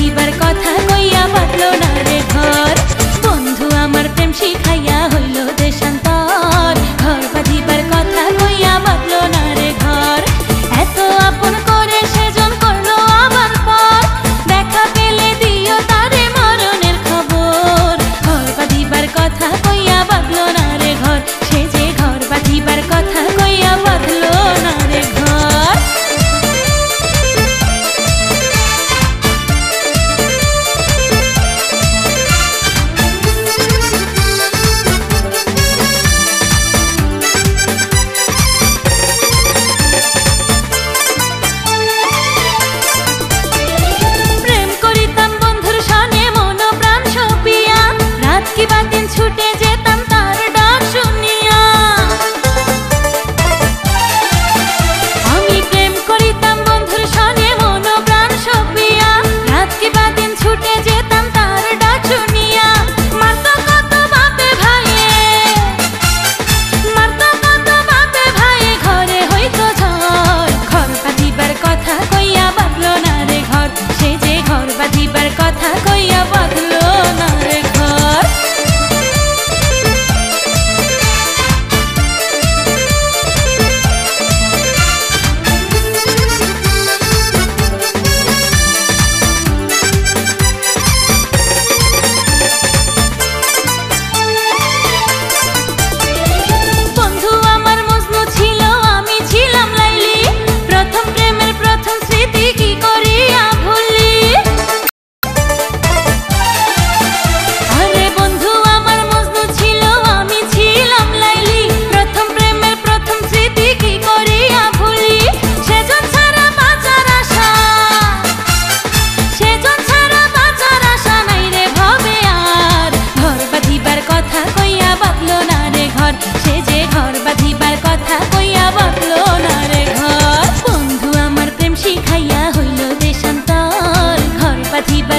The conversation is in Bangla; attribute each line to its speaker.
Speaker 1: বাঁধিবার কথা কইয়া বাঁধলো না রে ঘর। বন্ধু আমার প্রেম শিখাইয়া হইল দেশান্তর, ঘর বাঁধিবার কথা কইয়া বাঁধলো না রে ঘর। এত আপন করে সেজন করলো আবার পর, দেখা পেলে দিও তারে মরণের খবর। ঘর বাঁধিবার কথা কইয়া বাঁধলো না রে ঘর, সে যে ঘর বাঁধিবার কথা কইয়া বাঁধলো না রে ঘর। প্রেম করিতাম বন্ধুর সনে মন প্রাণ সপিয়া, রাত কি বা দিন ছুটে যেতাম তার ডাক শুনিয়া। আমি প্রেম করিতাম বন্ধুর সনে মন প্রাণ সপিয়া, রাত কি বা দিন ছুটে যেতাম তার ডাক শুনিয়া। মারতো কত বাপে ভাইয়ে, মারতো কত বাপে ভাইয়ে, ঘরে হইতো ঝড়। ঘর বাঁধিবার কথা কইয়া বাঁধলো না রে ঘর, সে যে ঘর বাঁধিবার কথা কইয়া বাঁধলো না রে ঘর। বন্ধু আমার মজনু ছিল, আমি ছিলাম লাইলি, প্রথম প্রেমের প্রথম স্মৃতি কি করিয়া ভুলি। আরে বন্ধু আমার মজনু ছিল, আমি ছিলাম লাইলি, প্রথম প্রেমের প্রথম স্মৃতি কি করিয়া ভুলি। সেজন ছাড়া বাঁচার আশা, সেজন ছাড়া বাঁচার আশা নাই রে ভবে আর। ঘর বাঁধিবার কথা কইয়া বাঁধলো না রে ঘর, সে যে ঘর বাঁধিবার কথা কইয়া বাঁধলো না রে ঘর। বন্ধু আমার প্রেম শিখাইয়া হইল দেশান্তর, ঘর বাঁধিবার